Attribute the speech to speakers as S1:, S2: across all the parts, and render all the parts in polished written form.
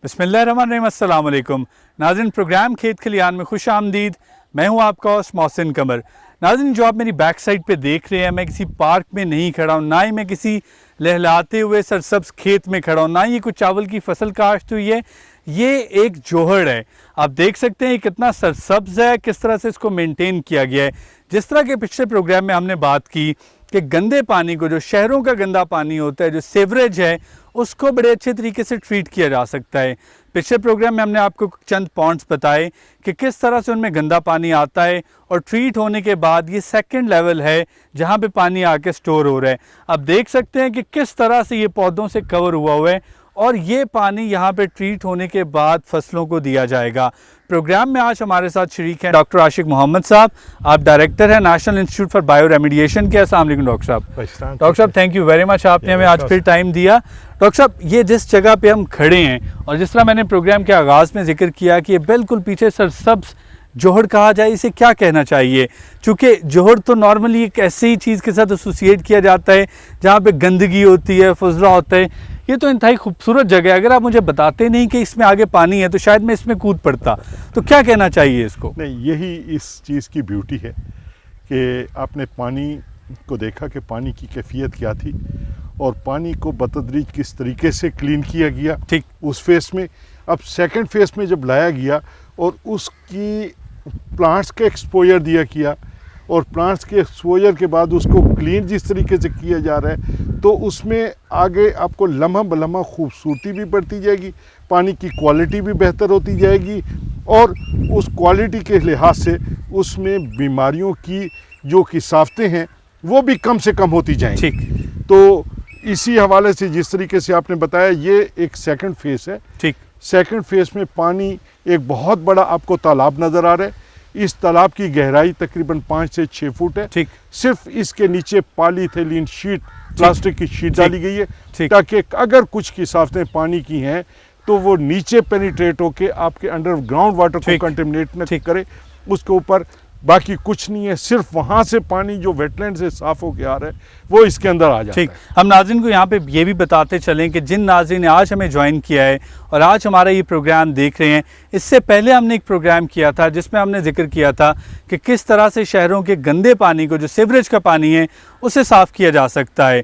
S1: بسم اللہ الرحمن الرحیم، السلام علیکم ناظرین، پروگرام کھیت کھلیان میں خوش آمدید۔ میں ہوں آپ کا ہوسٹ محسن قمر۔ ناظرین، جو آپ میری بیک سائڈ پہ دیکھ رہے ہیں، میں کسی پارک میں نہیں کھڑا ہوں، نہ ہی میں کسی لہلاتے ہوئے سرسبز کھیت میں کھڑا ہوں، نہ ہی یہ کوئی چاول کی فصل کاشت ہوئی ہے۔ یہ ایک جوہڑ ہے، آپ دیکھ سکتے ہیں یہ کتنا سرسبز ہے، کس طرح سے اس کو مینٹین کیا گیا ہے۔ جس طرح کے پچھلے پروگرام میں ہم نے بات کی کہ گندے پانی کو، جو شہروں کا گندا پانی ہوتا ہے، جو سیوریج ہے، اس کو بڑے اچھے طریقے سے ٹریٹ کیا جا سکتا ہے۔ پچھلے پروگرام میں ہم نے آپ کو چند پوائنٹس بتائے کہ کس طرح سے ان میں گندا پانی آتا ہے، اور ٹریٹ ہونے کے بعد یہ سیکنڈ لیول ہے جہاں پہ پانی آ کے سٹور ہو رہا ہے۔ آپ دیکھ سکتے ہیں کہ کس طرح سے یہ پودوں سے کور ہوا ہے، اور یہ پانی یہاں پہ ٹریٹ ہونے کے بعد فصلوں کو دیا جائے گا۔ پروگرام میں آج ہمارے ساتھ شریک ہیں ڈاکٹر عاشق محمد صاحب، آپ ڈائریکٹر ہیں national institute for bio remediation کے۔ السلام علیکم ڈاکٹر صاحب۔ ڈاکٹر صاحب تھینک یو ویری مچ، آپ نے ہمیں آج پھر ٹائم دیا۔ ڈاکٹر صاحب، یہ جس جگہ پہ ہم کھڑے ہیں، اور جس طرح میں نے پروگرام کے آغاز میں ذکر کیا کہ یہ بالکل پیچھے سرسبز جوہڑ کہا جائے، اسے کیا کہنا چاہیے؟ چونکہ جوہڑ تو نارملی ایک ایسی چیز کے ساتھ ایسوسیٹ کیا جاتا ہے جہاں پہ گندگی ہوتی ہے، فضلہ ہوتا ہے۔ یہ تو انتہائی خوبصورت جگہ ہے، اگر آپ مجھے بتاتے نہیں کہ اس میں آگے پانی ہے تو شاید میں اس میں کود پڑتا۔ تو کیا کہنا چاہیے اس کو؟
S2: نہیں، یہی اس چیز کی بیوٹی ہے کہ آپ نے پانی کو دیکھا کہ پانی کی کیفیت کیا تھی، اور پانی کو بتدریج کس طریقے سے کلین کیا گیا
S1: ٹھیک
S2: اس فیس میں۔ اب سیکنڈ فیس میں جب لایا گیا اور اس کی پلانٹس کے ایکسپوجر دیا کیا، اور پلانٹس کے ایکسپوجر کے بعد اس کو کلین جس طریقے سے کیا جا رہا ہے، تو اس میں آگے آپ کو لمحہ بلمحہ خوبصورتی بھی بڑھتی جائے گی، پانی کی کوالٹی بھی بہتر ہوتی جائے گی، اور اس کوالٹی کے لحاظ سے اس میں بیماریوں کی جو کثافتیں ہیں وہ بھی کم سے کم ہوتی جائیں گی۔ تو اسی حوالے سے جس طریقے سے آپ نے بتایا، یہ ایک سیکنڈ فیس ہے۔
S1: ٹھیک،
S2: سیکنڈ فیس میں پانی ایک بہت بڑا آپ کو تالاب نظر آ رہا ہے۔ اس تالاب کی گہرائی تقریباً 5 سے 6 فٹ ہے۔
S1: ٹھیک،
S2: صرف اس کے نیچے پالی ایتھیلین شیٹ، پلاسٹک کی شیٹ ڈالی گئی ہے،
S1: ٹھیک،
S2: تاکہ اگر کچھ کثافتیں پانی کی ہیں تو وہ نیچے پینیٹریٹ ہو کے آپ کے انڈر گراؤنڈ واٹر کو کنٹیمنیٹ نہ کرے۔ اس کے اوپر باقی کچھ نہیں ہے، صرف وہاں سے پانی جو ویٹ لینڈ سے صاف ہو کے آ رہا ہے وہ اس کے اندر آ جاتا ہے۔
S1: ٹھیک، ہم ناظرین کو یہاں پہ یہ بھی بتاتے چلیں کہ جن ناظرین نے آج ہمیں جوائن کیا ہے اور آج ہمارا یہ پروگرام دیکھ رہے ہیں، اس سے پہلے ہم نے ایک پروگرام کیا تھا جس میں ہم نے ذکر کیا تھا کہ کس طرح سے شہروں کے گندے پانی کو، جو سیوریج کا پانی ہے، اسے صاف کیا جا سکتا ہے۔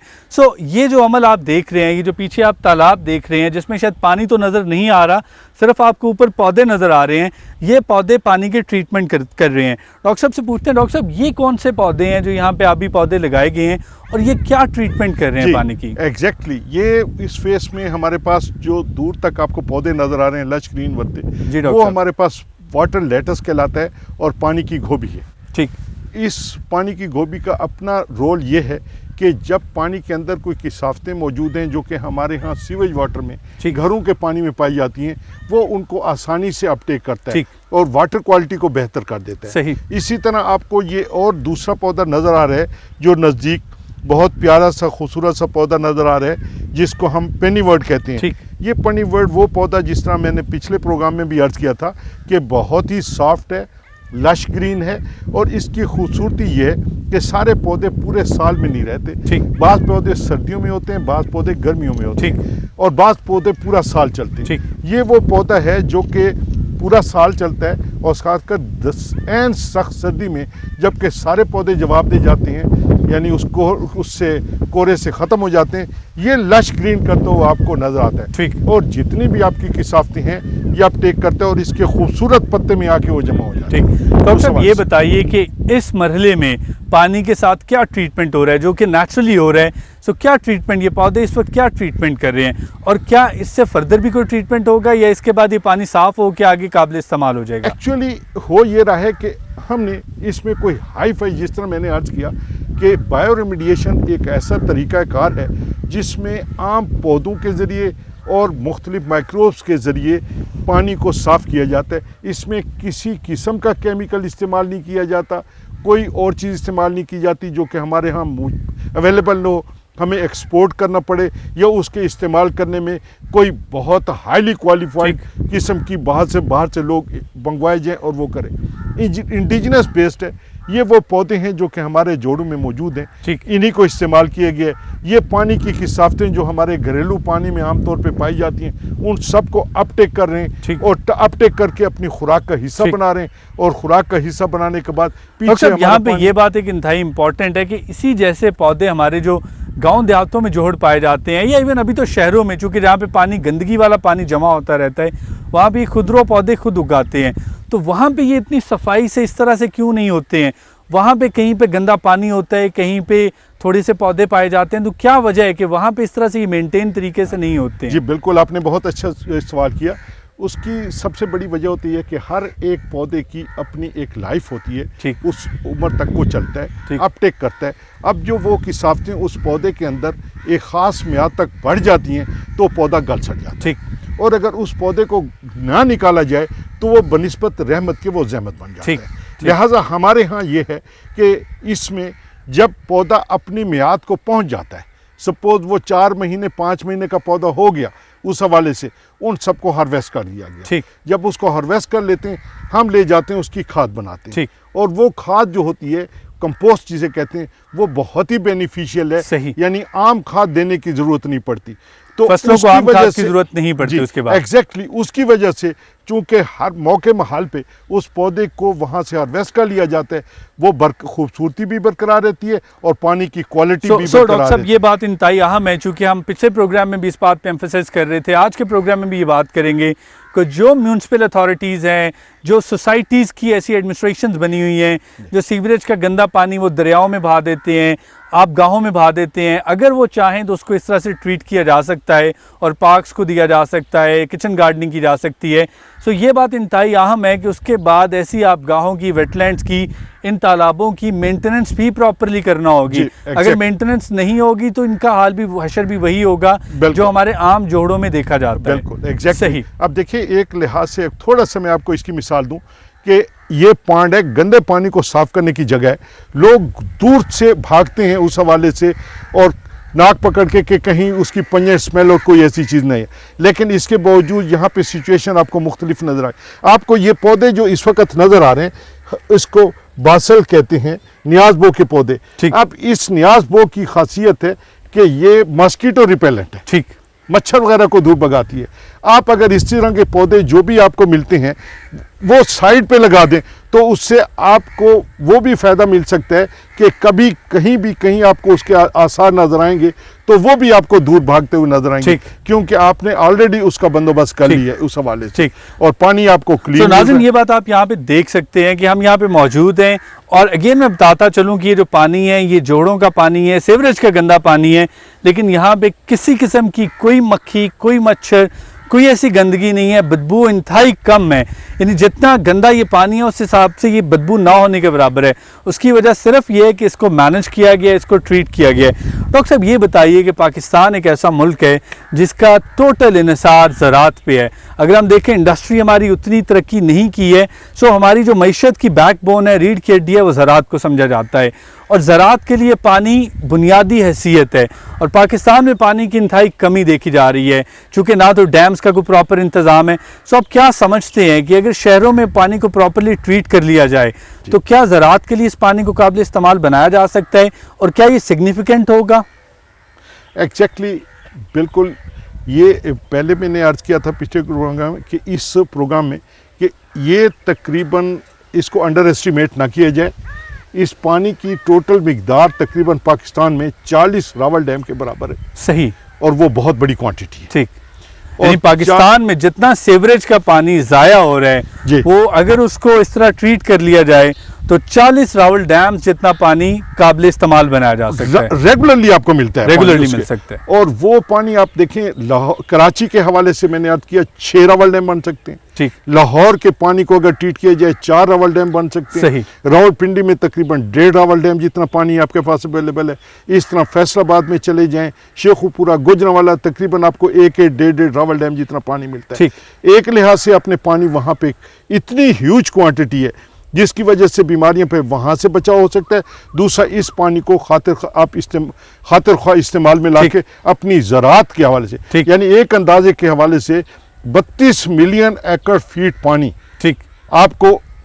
S1: یہ جو عمل آپ دیکھ رہے ہیں، یہ جو پیچھے آپ تالاب دیکھ رہے ہیں جس میں شاید پانی تو نظر نہیں آ رہا، صرف آپ کو اوپر پودے نظر آ رہے ہیں، یہ پودے پانی کے ٹریٹمنٹ کر رہے ہیں۔ ڈاکٹر صاحب سے پوچھتے ہیں، ڈاکٹر صاحب یہ کون سے پودے ہیں جو یہاں پہ آبی پودے لگائے گئے ہیں، اور یہ کیا ٹریٹمنٹ کر رہے ہیں پانی کی؟
S2: ایگزیکٹلی، یہ اس فیس میں ہمارے پاس جو دور تک آپ کو پودے نظر آ رہے ہیں، لش گرین ورتے، وہ ہمارے پاس واٹر لیٹس کہلاتا ہے، اور پانی کی گوبھی ہے۔
S1: ٹھیک،
S2: اس پانی کی گوبھی کا اپنا رول یہ ہے کہ جب پانی کے اندر کوئی کثافتیں موجود ہیں جو کہ ہمارے ہاں سیویج واٹر میں، گھروں کے پانی میں پائی جاتی ہیں، وہ ان کو آسانی سے اپٹیک کرتا ہے اور واٹر کوالٹی کو بہتر کر دیتا ہے۔
S1: صحیح۔ اسی
S2: طرح آپ کو یہ اور دوسرا پودا نظر آ رہا ہے جو نزدیک بہت پیارا سا خوبصورت سا پودا نظر آ رہا ہے، جس کو ہم پینی ورڈ کہتے ہیں۔ یہ پینی ورڈ وہ پودا جس طرح میں نے پچھلے پروگرام میں بھی عرض کیا تھا کہ بہت ہی سافٹ ہے، لش گرین ہے، اور اس کی خوبصورتی یہ ہے کہ سارے پودے پورے سال میں نہیں رہتے۔ بعض پودے سردیوں میں ہوتے ہیں، بعض پودے گرمیوں میں ہوتے ہیں، اور بعض پودے پورا سال چلتے ہیں۔ یہ وہ پودا ہے جو کہ پورا سال چلتا ہے، اور خاص کر عین سخت سردی میں جبکہ سارے پودے جواب دے جاتے ہیں، یعنی اس سے کورے سے ختم ہو جاتے ہیں، یہ لش گرین کرتا ہوا آپ کو نظر آتا ہے۔ اور جتنی بھی آپ کی کثافتیں ہیں یہ آپ ٹیک کرتے ہیں، اور اس کے خوبصورت پتے میں آ کے وہ جمع ہو جاتے ہیں۔
S1: ڈاکٹر صاحب یہ بتائیے کہ اس مرحلے میں پانی کے ساتھ کیا ٹریٹمنٹ ہو رہا ہے جو کہ نیچرلی ہو رہا ہے؟ کیا ٹریٹمنٹ یہ پودے اس وقت کیا ٹریٹمنٹ کر رہے ہیں، اور کیا اس سے فردر بھی کوئی ٹریٹمنٹ ہوگا، یا اس کے بعد یہ پانی صاف ہو کے آگے قابل استعمال ہو جائے گا؟
S2: ایکچولی ہو یہ رہا ہے کہ ہم نے اس میں کوئی ہائی فائی، جس طرح میں نے عرض کیا کہ بائیو ریمیڈیشن ایک ایسا طریقہ کار ہے جس میں عام پودوں کے ذریعے اور مختلف مائکروبس کے ذریعے پانی کو صاف کیا جاتا ہے۔ اس میں کسی قسم کا کیمیکل استعمال نہیں کیا جاتا، کوئی اور چیز استعمال نہیں کی جاتی جو کہ ہمارے ہاں اویلیبل نہ ہو، ہمیں ایکسپورٹ کرنا پڑے، یا اس کے استعمال کرنے میں کوئی بہت ہائیلی کوالیفائڈ قسم کی باہر سے لوگ منگوائے جائیں اور وہ کریں۔ انڈیجنس بیسڈ ہے، یہ وہ پودے ہیں جو کہ ہمارے جوڑوں میں موجود ہیں,
S1: ٹھیک,
S2: انہی کو استعمال کیے گئے. یہ پانی کی کثافتیں جو ہمارے گھریلو پانی میں عام طور پہ پائی جاتی ہیں ان سب کو اپ ٹیک کر رہے ہیں اور اپ ٹیک کر کے اپنی خوراک کا حصہ بنا رہے ہیں, اور خوراک کا حصہ بنانے کے بعد پیچھے
S1: یہاں پہ یہ بات ایک انتہائی امپورٹنٹ ہے کہ اسی جیسے پودے ہمارے جو گاؤں دیہاتوں میں جوہڑ پائے جاتے ہیں, یا ایون ابھی تو شہروں میں, چونکہ جہاں پہ پانی گندگی والا پانی جمع ہوتا رہتا ہے, وہاں بھی خودرو پودے خود اگاتے ہیں. تو وہاں پہ یہ اتنی صفائی سے اس طرح سے کیوں نہیں ہوتے ہیں؟ وہاں پہ کہیں پہ گندا پانی ہوتا ہے, کہیں پہ تھوڑے سے پودے پائے جاتے ہیں, تو کیا وجہ ہے کہ وہاں پہ اس طرح سے یہ مینٹین طریقے سے نہیں ہوتے ہیں؟
S2: جی بالکل, آپ نے بہت اچھا سوال کیا. اس کی سب سے بڑی وجہ ہوتی ہے کہ ہر ایک پودے کی اپنی ایک لائف ہوتی ہے, اس عمر تک وہ چلتا ہے, اپ ٹیک کرتا ہے. اب جو وہ کثافتیں اس پودے کے اندر ایک خاص میعاد تک بڑھ جاتی ہیں تو پودا گل سڑ جاتا ہے, اور اگر اس پودے کو نہ نکالا جائے تو وہ بنسبت رحمت کے وہ زحمت بن جاتا ہے. لہٰذا ہمارے ہاں یہ ہے کہ اس میں جب پودا اپنی میعاد کو پہنچ جاتا ہے, سپوز وہ 4 مہینے 5 مہینے کا پودا ہو گیا, اس حوالے سے ان سب کو ہارویسٹ کر دیا گیا. جب اس کو ہارویسٹ کر لیتے ہیں ہم لے جاتے ہیں اس کی کھاد بناتے ہیں, اور وہ کھاد جو ہوتی ہے کمپوسٹ جسے کہتے ہیں وہ بہت ہی بینیفیشیل ہے, یعنی عام کھاد دینے کی ضرورت نہیں پڑتی. تو
S1: فصلوں کو عام کھاد کی ضرورت نہیں پڑتی اس کے بعد.
S2: ایگزیکٹلی, اس کی وجہ سے چونکہ ہر موقع محال پہ اس پودے کو وہاں سے ہارویسٹ کر لیا جاتا ہے, وہ خوبصورتی بھی برقرار رہتی ہے اور پانی کی کوالٹی بھی برقرار
S1: ڈاکٹر صاحب یہ بات انتہائی اہم ہے, چونکہ ہم پچھلے پروگرام میں بھی اس بات پہ ایمفسائز کر رہے تھے, آج کے پروگرام میں بھی یہ بات کریں گے کہ جو میونسپل اتھارٹیز ہیں, جو سوسائٹیز کی ایسی ایڈمنسٹریشنز بنی ہوئی ہیں جو سیوریج کا گندا پانی وہ دریاؤں میں بہا دیتے ہیں, آپ گاہوں میں بہا دیتے ہیں, اگر وہ چاہیں تو اس کو اس طرح سے ٹریٹ کیا جا سکتا ہے اور پارکس کو دیا جا سکتا ہے, کچن گارڈننگ کی جا سکتی ہے. سو یہ بات انتہائی اہم ہے کہ اس کے بعد ایسی آپ گاہوں کی, ویٹ لینڈز کی, ان تالابوں کی مینٹیننس بھی پراپرلی کرنا ہوگی. اگر مینٹیننس نہیں ہوگی تو ان کا حال بھی حشر بھی وہی ہوگا جو ہمارے عام جوڑوں میں دیکھا جاتا ہے.
S2: بالکل ایگزیکٹلی. اب دیکھیں ایک لحاظ سے تھوڑا سا میں آپ کو اس کی مثال دوں کہ یہ پانڈ ہے, گندے پانی کو صاف کرنے کی جگہ ہے, لوگ دور سے بھاگتے ہیں اس حوالے سے اور ناک پکڑ کے کہ کہیں اس کی پنجہ سمیل اور کوئی ایسی چیز نہیں ہے, لیکن اس کے باوجود یہاں پہ سچویشن آپ کو مختلف نظر آئے. آپ کو یہ پودے جو اس وقت نظر آ رہے ہیں اس کو باسل کہتے ہیں, نیاز بو کے پودے. اب اس نیاز بو کی خاصیت ہے کہ یہ ماسکیٹو ریپیلنٹ ہے, مچھر وغیرہ کو دور بھگاتی ہے. آپ اگر اس طرح کے پودے جو بھی آپ کو ملتے ہیں وہ سائڈ پہ لگا دیں تو اس سے آپ کو وہ بھی فائدہ مل سکتا ہے کہ کبھی کہیں آپ کو اس کے آثار نظر آئیں گے تو وہ بھی آپ کو دور بھاگتے ہوئے نظر آئیں گے, کیونکہ آپ نے آلریڈی اس کا بندوبست کر لیا ہے اس حوالے سے, اور پانی آپ کو کلین.
S1: ناظرین یہ بات آپ یہاں پہ دیکھ سکتے ہیں کہ ہم یہاں پہ موجود ہیں, اور اگین میں بتاتا چلوں کہ یہ جو پانی ہے یہ جوڑوں کا پانی ہے, سیوریج کا گندا پانی ہے, لیکن یہاں پہ کسی قسم کی کوئی مکھی, کوئی مچھر, کوئی ایسی گندگی نہیں ہے, بدبو انتہائی کم ہے. یعنی جتنا گندا یہ پانی ہے اس حساب سے یہ بدبو نہ ہونے کے برابر ہے. اس کی وجہ صرف یہ ہے کہ اس کو مینج کیا گیا, اس کو ٹریٹ کیا گیا ہے. ڈاکٹر صاحب یہ بتائیے کہ پاکستان ایک ایسا ملک ہے جس کا ٹوٹل انحصار زراعت پہ ہے. اگر ہم دیکھیں انڈسٹری ہماری اتنی ترقی نہیں کی ہے, سو ہماری جو معیشت کی بیک بون ہے, ریڑھ کی ہڈی ہے, وہ زراعت کو سمجھا جاتا ہے, اور زراعت کے لیے پانی بنیادی حیثیت ہے. اور پاکستان میں پانی کی انتہائی کمی دیکھی جا رہی ہے, چونکہ نہ تو ڈیمز کا کوئی پراپر انتظام ہے. سو آپ کیا سمجھتے ہیں کہ اگر شہروں میں پانی کو پراپرلی ٹریٹ کر لیا جائے تو کیا زراعت کے لیے اس پانی کو قابل استعمال بنایا جا سکتا ہے, اور کیا یہ سگنیفیکنٹ ہوگا؟
S2: ایگزیکٹلی, بالکل. یہ پہلے میں نے عرض کیا تھا پچھلے پروگرام میں کہ اس پروگرام میں کہ یہ تقریباً اس کو انڈر ایسٹیمیٹ نہ کیا جائے. اس پانی کی ٹوٹل مقدار تقریباً پاکستان میں 40 راول ڈیم کے برابر ہے.
S1: صحیح.
S2: اور وہ بہت بڑی کوانٹٹی ہے.
S1: ٹھیک. یعنی پاکستان میں جتنا سیوریج کا پانی ضائع ہو رہا ہے وہ اگر اس کو اس طرح ٹریٹ کر لیا جائے تو 40 راول ڈیمز جتنا پانی قابل استعمال بنایا جا سکتا ہے.
S2: ریگولرلی آپ کو ملتا ہے,
S1: ریگولرلی مل سکتا ہے.
S2: اور وہ پانی آپ دیکھیں کراچی کے حوالے سے میں نے عرض کیا 6 راول ڈیم بن سکتے ہیں.
S1: ٹھیک.
S2: لاہور کے پانی کو اگر ٹریٹ کیا جائے 4 راول ڈیم بن سکتے ہیں.
S1: صحیح.
S2: راول پنڈی میں تقریباً 1.5 راول ڈیم جتنا پانی آپ کے پاس اویلیبل ہے. اس طرح فیصل آباد میں چلے جائیں, شیخوپورہ, گوجرانوالا, تقریباً آپ کو 1.5 راول ڈیم جتنا پانی ملتا ہے. ایک لحاظ سے اپنے پانی وہاں پہ اتنی ہیوج کوانٹٹی ہے جس کی وجہ سے بیماریاں پہ وہاں سے بچاؤ ہو سکتا ہے. دوسرا, اس پانی کو خاطر خواہ استعمال میں لا کے اپنی زراعت کے حوالے سے, یعنی ایک اندازے کے حوالے سے 32 ملین ایکڑ فیٹ پانی آپ کو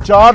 S2: 4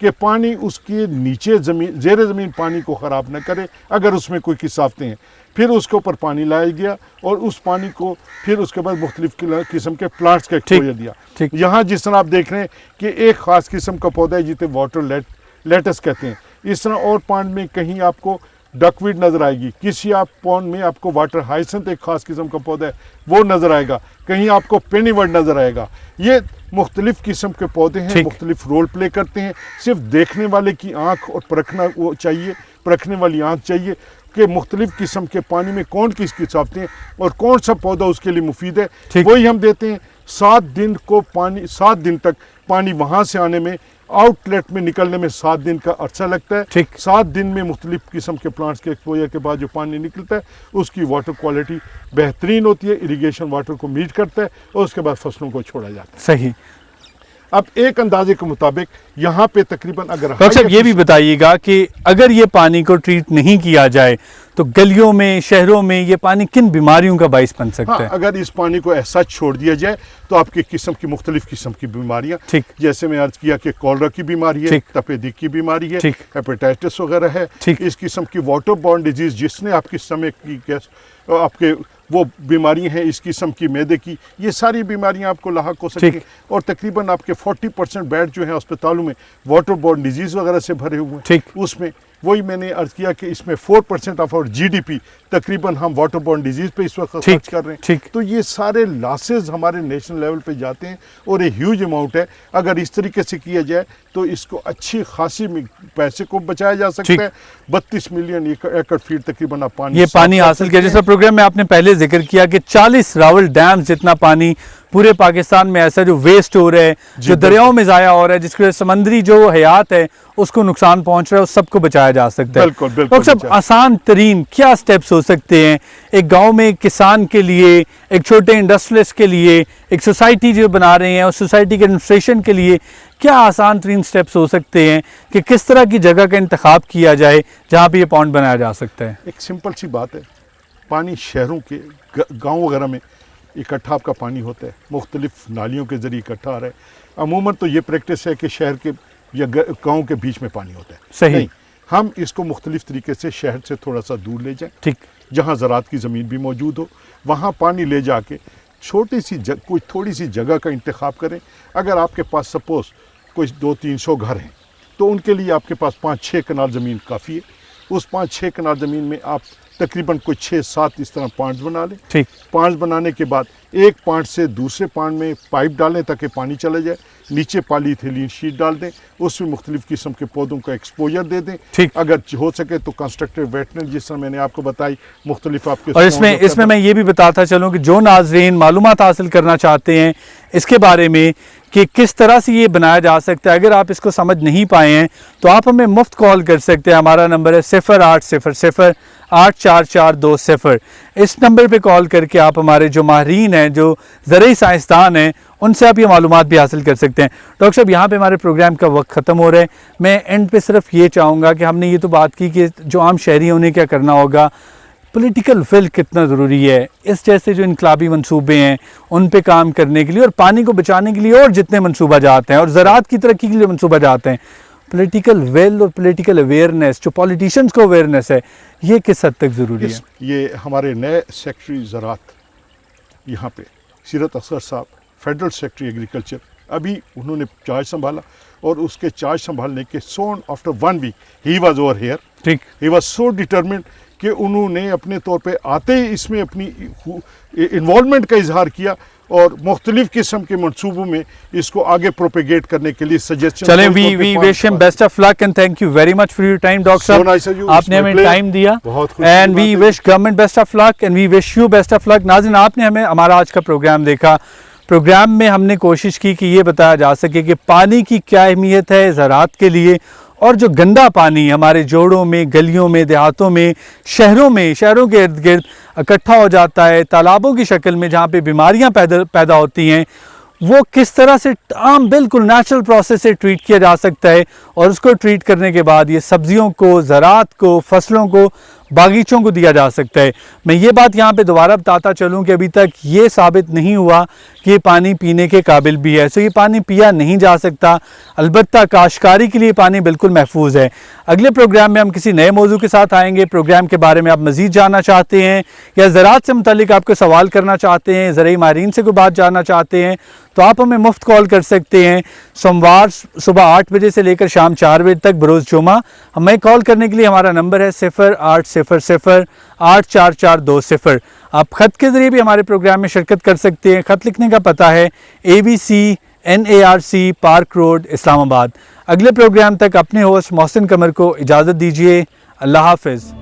S2: کہ پانی اس کے نیچے زمین زیر زمین پانی کو خراب نہ کرے اگر اس میں کوئی کثافتیں ہیں. پھر اس کے اوپر پانی لایا گیا اور اس پانی کو پھر اس کے بعد مختلف قسم کے پلانٹس کا ایکسپوجر دیا. یہاں جس طرح آپ دیکھ رہے ہیں کہ ایک خاص قسم کا پودا ہے جسے واٹر لیٹس کہتے ہیں. اس طرح اور پانڈ میں کہیں آپ کو ڈک ویڈ نظر آئے گی, کسی آپ پونڈ میں آپ کو واٹر ہائسنتھ ایک خاص قسم کا پودا ہے وہ نظر آئے گا, کہیں آپ کو پینی ورڈ نظر آئے گا. یہ مختلف قسم کے پودے ہیں, مختلف رول پلے کرتے ہیں. صرف دیکھنے والے کی آنکھ اور پرکھنے والی آنکھ چاہیے کہ مختلف قسم کے پانی میں کون کس کثافتیں ہیں اور کون سا پودا اس کے لیے مفید ہے, وہی ہم دیتے ہیں. 7 دن تک پانی وہاں سے آنے میں, آؤٹ لیٹ میں نکلنے میں 7 دن کا عرصہ لگتا ہے. 7 دن میں مختلف قسم کے پلانٹس کے ایکسپوجر کے بعد جو پانی نکلتا ہے اس کی واٹر کوالٹی بہترین ہوتی ہے, اریگیشن واٹر کو میٹ کرتا ہے اور اس کے بعد فصلوں کو چھوڑا جاتا ہے.
S1: صحیح.
S2: اب ایک اندازے کے مطابق یہاں پہ تقریباً اگر
S1: ڈاکٹر صاحب یہ بھی بتائیے گا کہ اگر یہ پانی کو ٹریٹ نہیں کیا جائے تو گلیوں میں, شہروں میں یہ پانی کن بیماریوں کا باعث بن سکتا ہے؟
S2: اگر اس پانی کو ایسا چھوڑ دیا جائے تو آپ کی مختلف قسم کی بیماریاں, جیسے میں عرض کیا کہ کولرا کی بیماری ہے, تپیدق کی بیماری ہے, ہیپیٹائٹس وغیرہ ہے, اس قسم کی واٹر بورن ڈیزیز جس نے آپ کی اسٹمک کی گیس, آپ کے وہ بیماریاں ہیں, اس قسم کی معدے کی, یہ ساری بیماریاں آپ کو لاحق ہو سکتی ہیں. اور تقریباً آپ کے 40% بیڈ جو ہیں ہسپتالوں میں واٹر بورن ڈیزیز وغیرہ سے بھرے ہوئے ہیں. اس میں وہی میں نے عرض کیا کہ اس میں 4% آف اور GDP تقریباً ہم واٹر بورن ڈیزیز پہ اس وقت خرچ کر رہے ہیں. تو یہ سارے لاسز ہمارے نیشنل لیول پہ جاتے ہیں اور یہ ہیوج اماؤنٹ ہے. اگر اس طریقے سے کیا جائے تو اس کو اچھی خاصی پیسے کو بچایا جا سکتا ہے. 32 ملین ایکڑ فیٹ تقریباً آپ
S1: پانی حاصل کیا. جیسا پروگرام میں آپ نے پہلے ذکر کیا کہ 40 راول ڈیمز جتنا پانی پورے پاکستان میں ایسا جو ویسٹ ہو رہا ہے, جو دریاؤں میں ضائع ہو رہا ہے, جس کے سمندری جو حیات ہے اس کو نقصان پہنچ رہا ہے, اس سب کو بچایا جا سکتا ہے. ڈاکٹر صاحب آسان ترین کیا سٹیپس ہو سکتے ہیں ایک گاؤں میں کسان کے لیے, ایک چھوٹے انڈسٹریلسٹ کے لیے, ایک سوسائٹی جو بنا رہے ہیں اس سوسائٹی کے ایڈمنسٹریشن کے لیے کیا آسان ترین سٹیپس ہو سکتے ہیں کہ کس طرح کی جگہ کا انتخاب کیا جائے جہاں پہ یہ پونڈ بنایا جا سکتا ہے؟
S2: ایک سمپل سی بات ہے, پانی شہروں کے گاؤں وغیرہ میں اکٹھا آپ کا پانی ہوتا ہے, مختلف نالیوں کے ذریعے اکٹھا آ رہا ہے. عموماً تو یہ پریکٹس ہے کہ شہر کے یا گاؤں کے بیچ میں پانی ہوتا ہے.
S1: صحیح.
S2: ہم اس کو مختلف طریقے سے شہر سے تھوڑا سا دور لے جائیں, جہاں زراعت کی زمین بھی موجود ہو, وہاں پانی لے جا کے کوئی تھوڑی سی جگہ کا انتخاب کریں. اگر آپ کے پاس سپوز کوئی 200-300 گھر ہیں تو ان کے لیے آپ کے پاس 5-6 کنال زمین کافی ہے. اس 5-6 کنال زمین میں آپ تقریباً کوئی 6-7 اس طرح پانڈ بنا لیں. پانڈ بنانے کے بعد ایک پانڈ سے دوسرے پانڈ میں پائپ ڈالیں تاکہ پانی چلا جائے, نیچے پالی ایتھیلین شیٹ ڈال دیں, اس میں مختلف قسم کے پودوں کا ایکسپوجر دے دیں. اگر ہو سکے تو کنسٹرکٹیو ویٹنری جس طرح میں نے آپ کو بتائی مختلف آپ کے,
S1: اور اس میں یہ بھی بتاتا چلوں کہ جو ناظرین معلومات حاصل کرنا چاہتے ہیں اس کے بارے میں کہ کس طرح سے یہ بنایا جا سکتا ہے, اگر آپ اس کو سمجھ نہیں پائے ہیں تو آپ ہمیں مفت کال کر سکتے ہیں. ہمارا نمبر ہے 0800-844-200. اس نمبر پہ کال کر کے آپ ہمارے جو ماہرین ہیں, جو زرعی سائنسدان ہیں, ان سے آپ یہ معلومات بھی حاصل کر سکتے ہیں. ڈاکٹر صاحب یہاں پہ ہمارے پروگرام کا وقت ختم ہو رہا ہے. میں اینڈ پہ صرف یہ چاہوں گا کہ ہم نے یہ تو بات کی کہ جو عام شہری ہیں انہیں کیا کرنا ہوگا, پولیٹیکل ول کتنا ضروری ہے, اس جیسے جو انقلابی منصوبے ہیں ان پہ کام کرنے کے لیے, اور پانی کو بچانے کے لیے اور جتنے منصوبہ جات ہیں, اور زراعت کی ترقی کے لیے منصوبہ جات ہیں, پولیٹیکل ول اور پولیٹیکل اویئرنیس جو پولیٹیشنز کو اویئرنیس ہے یہ کس حد تک ضروری ہے؟
S2: یہ ہمارے نئے سیکٹری زراعت یہاں پہ سیرت اصغر صاحب, فیڈرل سیکٹری ایگریکلچر, ابھی انہوں نے چارج سنبھالا, اور اس کے چارج سنبھالنے کے soon after 1 week he was over here. He was so determined کہ انہوں نے اپنے طور پہ آتے ہی اس میں اپنی انوالومنٹ کا اظہار کیا اور مختلف قسم کے منصوبوں میں اس کو آگے پروپیگیٹ کرنے کے لیے سجیشن.
S1: چلیں وی وش ہم best of luck and thank you very much for your time doctor صاحب, آپ نے ہمیں ٹائم دیا, and we wish government best of luck and we wish you best of luck. ناظرین آپ نے ہمارا آج کا پروگرام دیکھا. پروگرام میں ہم نے کوشش کی کہ یہ بتایا جا سکے کہ پانی کی کیا اہمیت ہے زراعت کے لیے, اور جو گندا پانی ہمارے جوڑوں میں, گلیوں میں, دیہاتوں میں, شہروں کے ارد گرد اکٹھا ہو جاتا ہے تالابوں کی شکل میں جہاں پہ بیماریاں پیدا ہوتی ہیں, وہ کس طرح سے عام بالکل نیچرل پروسیس سے ٹریٹ کیا جا سکتا ہے, اور اس کو ٹریٹ کرنے کے بعد یہ سبزیوں کو, زراعت کو, فصلوں کو, باغیچوں کو دیا جا سکتا ہے. میں یہ بات یہاں پہ دوبارہ بتاتا چلوں کہ ابھی تک یہ ثابت نہیں ہوا یہ پانی پینے کے قابل بھی ہے، سو یہ پانی پیا نہیں جا سکتا، البتہ کاشتکاری کے لیے پانی بالکل محفوظ ہے۔ اگلے پروگرام میں ہم کسی نئے موضوع کے ساتھ آئیں گے۔ پروگرام کے بارے میں آپ مزید جاننا چاہتے ہیں یا زراعت سے متعلق آپ کو سوال کرنا چاہتے ہیں، زرعی ماہرین سے کوئی بات جاننا چاہتے ہیں، تو آپ ہمیں مفت کال کر سکتے ہیں سوموار صبح 8 بجے سے لے کر شام 4 بجے تک بروز جمعہ۔ ہمیں کال کرنے کے لیے ہمارا نمبر ہے 0800 84420۔ آپ خط کے ذریعے بھی ہمارے پروگرام میں شرکت کر سکتے ہیں۔ خط لکھنے کا پتہ ہے ABC NARC پارک روڈ اسلام آباد۔ اگلے پروگرام تک اپنے ہوسٹ محسن قمر کو اجازت دیجیے۔ اللہ حافظ۔